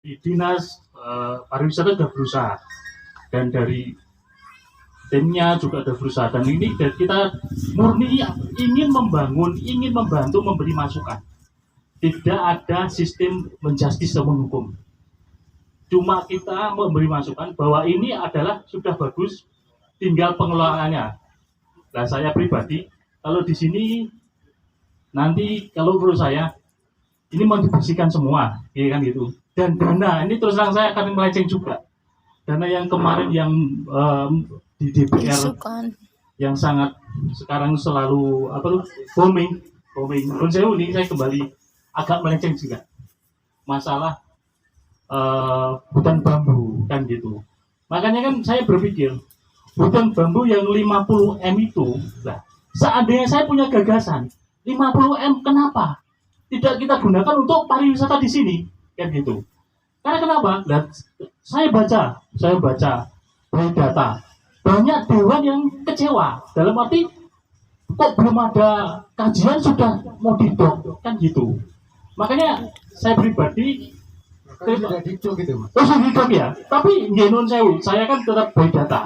Di dinas pariwisata sudah berusaha dan dari timnya juga sudah berusaha dan ini dan kita murni ingin membangun, ingin membantu memberi masukan. Tidak ada sistem menjustis atau menghukum. Cuma kita memberi masukan bahwa ini adalah sudah bagus, tinggal pengelolaannya. Nah saya pribadi kalau di sini nanti kalau menurut saya ini mau dibersihkan semua, ya kan gitu. Dan dana ini terus terang saya akan melenceng juga. Dana yang kemarin yang di DPR yang sangat sekarang selalu apa tuh booming. Menurut saya ini saya kembali agak melenceng juga. Masalah hutan bambu kan gitu. Makanya kan saya berpikir hutan bambu yang 50 M itu, nah, seandainya saya punya gagasan 50 M kenapa tidak kita gunakan untuk pariwisata di sini kan gitu. Karena kenapa? Nah, saya baca dari data banyak dewan yang kecewa dalam arti kok belum ada kajian sudah mau didok kan gitu. Makanya saya pribadi sudah didok gitu mas. sudah didok ya. Tapi ngenon saya kan tetap by data.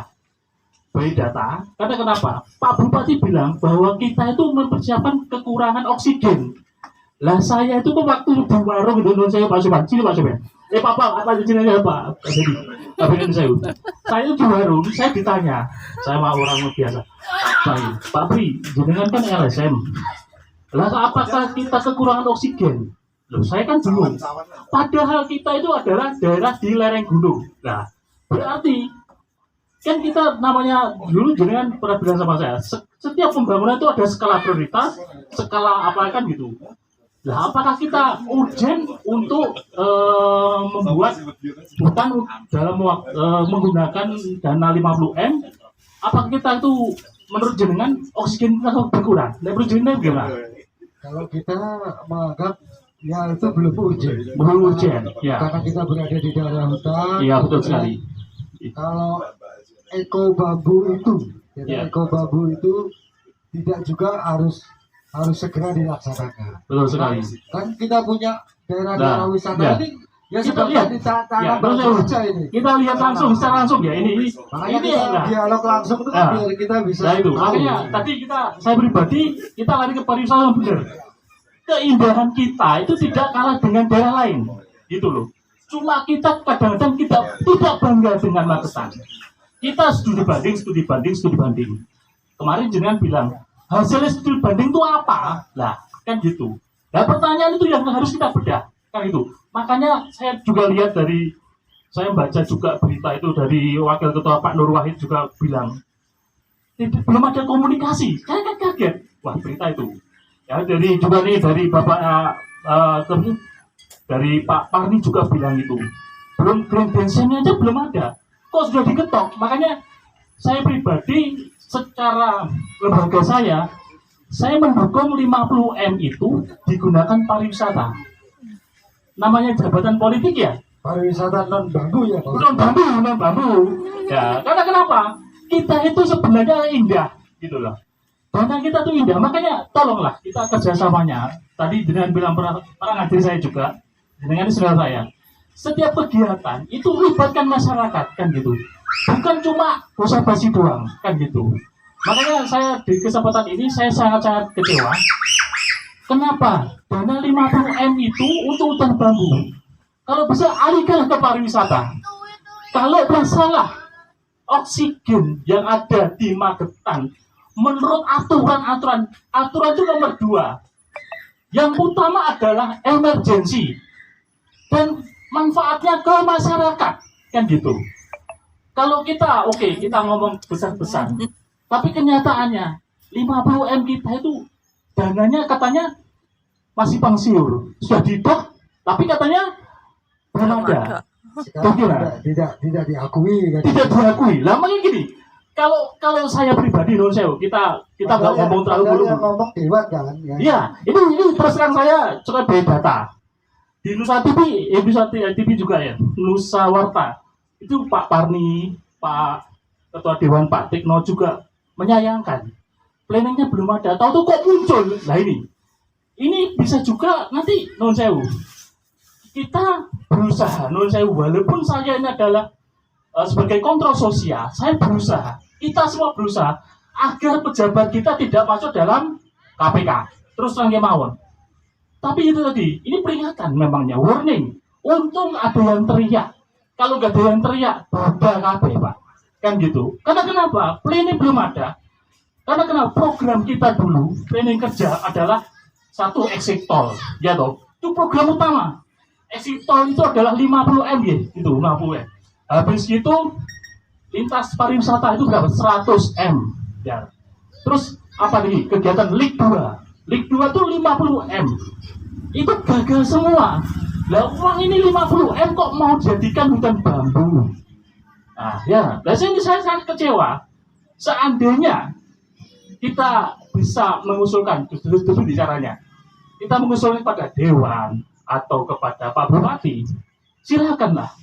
Karena kenapa? Pak Bupati bilang bahwa kita itu mempersiapkan kekurangan oksigen. Lah saya itu kok waktu di warung itu saya Pak Soban, sini Pak Soban. Pak apa di sini Pak? Tapi kan saya di warung, saya ditanya, saya mah orang biasa. Pak Pri, jenengan kan LSM. Lah apakah kita kekurangan oksigen? Loh, saya kan belum. Padahal kita itu adalah daerah di lereng gunung. Nah, berarti kan kita namanya dulu jenengan pernah bilang sama saya, setiap pembangunan itu ada skala prioritas, skala apa kan gitu. Nah, apakah kita urgent untuk membuat hutan dalam menggunakan dana 50 M? Apakah kita itu menurut jenengan oksigen kita berkurang? Menurut jenengan gimana? Kalau kita menganggap ya itu belum urgent, ya. Karena kita berada di daerah hutan. Iya betul sekali. Kalau eko bambu itu tidak juga harus segera dilaksanakan. Betul sekali. Kan kita punya daerah-daerah wisata ini ya kita lihat ini. Kita lihat secara langsung ya ini dialog langsung itu biar kita bisa. Nah itu makanya tadi saya pribadi kita lari ke pariwisata yang benar. Keindahan kita itu tidak kalah dengan daerah lain, gitu loh. Cuma kita kadang-kadang kita tidak bangga dengan Magetan. Kita studi banding. Kemarin jenengan bilang hasil studi banding itu apa? Lah, kan gitu. Nah, pertanyaan itu yang harus kita bedah, kan itu. Makanya saya juga lihat saya baca juga berita itu dari Wakil Ketua Pak Nur Wahid juga bilang, belum ada komunikasi. Saya kan kaget, wah berita itu. Ya, dari Bapak dari Pak Parni juga bilang itu. Belum grand bensinnya aja belum ada. Kok sudah diketok? Makanya saya pribadi secara lembaga saya mendukung 50 M itu digunakan pariwisata. Namanya jabatan politik ya. Pariwisata non bambu ya. Non bambu. Ya, karena kenapa? Kita itu sebenarnya indah, gitu loh. Dana kita tuh indah, makanya tolonglah kita kerjasamanya. Tadi dengan bilang para ngadir saya juga, dengan saudara saya. Setiap kegiatan itu libatkan masyarakat, kan gitu. Bukan cuma basa-basi doang, kan gitu. Makanya saya di kesempatan ini saya sangat-sangat kecewa. Kenapa? Dana 50 M itu untuk hutan bambu. Kalau bisa alihkan ke pariwisata. Kalau masalah oksigen yang ada di Magetan, menurut aturan itu nomor 2. Yang utama adalah emergensi dan manfaatnya ke masyarakat, kan gitu. Kalau kita kita ngomong besar-besar, tapi kenyataannya 50 M kita itu dananya katanya masih pangsiur, sudah didok, tapi katanya belum ada. Tidak diakui. Tidak diakui. Lah makanya gini. Kalau saya pribadi kita nggak ngomong terlalu dulu. Ngomong dewan kan? Iya, ini terus terang saya coba beda data. Di Nusa TV juga ya, Nusa Warta. Itu Pak Parni, Pak Ketua Dewan Pak Tikno juga menyayangkan. Planningnya belum ada. Tahu tuh kok muncul. Nah ini bisa juga nanti non sewu. kita berusaha, walaupun saya ini adalah sebagai kontrol sosial, saya berusaha, kita semua berusaha agar pejabat kita tidak masuk dalam KPK. Terus terang mawon. Tapi itu tadi, ini peringatan memangnya, warning. Untung ada yang teriak. Kalau nggak ada yang teriak, bubar kabeh, Pak. Kan gitu. Karena kenapa? Planning belum ada. Karena kenapa? Program kita dulu, planning kerja adalah satu exit toll. Ya toh? Itu program utama. Exit toll itu adalah 50 M ya, itu 50 M. Habis itu lintas pariwisata itu berapa? 100 M. Ya. Terus apa lagi? Kegiatan Lig 2. Lig 2 itu 50 M. Itu gagal semua. Lah uang ini 50 M kok mau jadikan hutan bambu. Nah ya, saya sangat kecewa. Seandainya kita bisa mengusulkan, justru di caranya, kita mengusulkan kepada Dewan atau kepada Pak Bupati, silakanlah.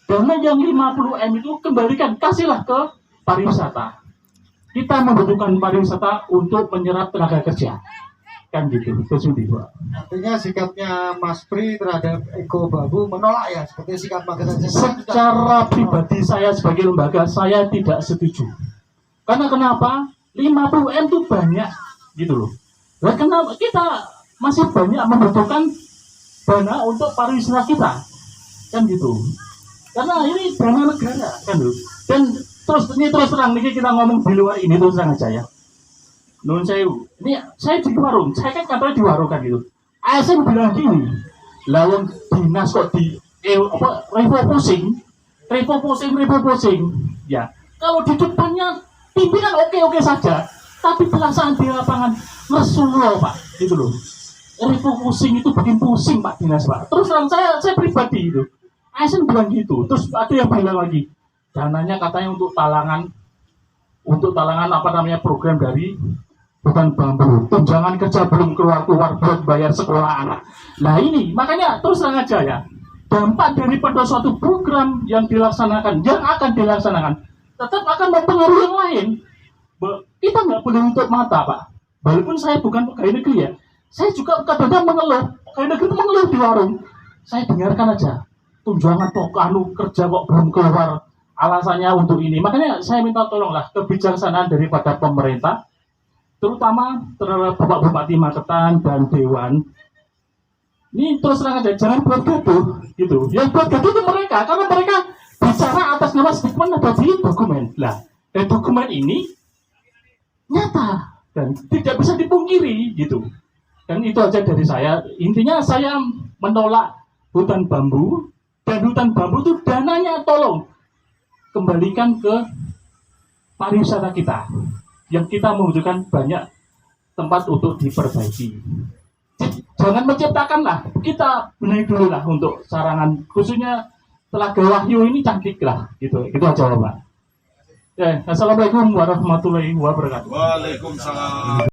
Dana yang 50 M itu kembalikan, kasihlah ke pariwisata. Kita membutuhkan pariwisata untuk menyerap tenaga kerja. Kan gitu, sesuai Pak. Artinya sikapnya Mas Pri terhadap Eko Bambu menolak ya, seperti sikap Magetan. Secara pribadi saya sebagai lembaga, saya tidak setuju. Karena kenapa? 50 M itu banyak, gitu loh. Nah, kenapa kita masih banyak membutuhkan dana untuk pariwisata kita? Kan gitu. Karena ini dana negara, kan loh. Dan terus terang, ini kita ngomong di luar ini terus terang aja ya. Nun sewu, ini saya di warung, saya kan kantornya di warung kan gitu. ASN bilang gini, lawan dinas kok di repo pusing, ya. Kalau di depannya pimpinan oke saja, tapi pelaksanaan di lapangan Rasulullah Pak, gitu loh. Repo pusing itu bikin pusing Pak dinas Pak. Terus terang saya pribadi itu, ASN bilang gitu. Terus ada yang bilang lagi, dananya katanya untuk talangan program dari hutan bambu, tunjangan kerja belum keluar buat bayar sekolah anak. Nah ini makanya terus terang aja ya, dampak daripada suatu program yang akan dilaksanakan tetap akan mempengaruhi yang lain. Kita nggak boleh nutup mata Pak. Walaupun saya bukan pegawai negeri ya, saya juga kadang-kadang mengeluh, pegawai negeri itu mengeluh di warung. Saya dengarkan aja, tunjangan kerja kok belum keluar, alasannya untuk ini. Makanya saya minta tolonglah kebijaksanaan daripada pemerintah, terutama terhadap Bapak Bupati Magetan dan Dewan. Ini terus terang aja, jangan buat gaduh gitu. Yang buat gaduh itu mereka, karena mereka bicara atas nama statement ada di dokumen. Lah, dan dokumen ini nyata dan tidak bisa dipungkiri gitu. Dan itu aja dari saya. Intinya saya menolak hutan bambu, dan hutan bambu itu dananya tolong kembalikan ke pariwisata kita, yang kita membutuhkan banyak tempat untuk diperbaiki. Jangan menciptakanlah, kita benahi dulu lah untuk sarangan, khususnya Telaga Wahyu ini cantik lah, gitu aja Pak. Assalamualaikum warahmatullahi wabarakatuh. Waalaikumsalam.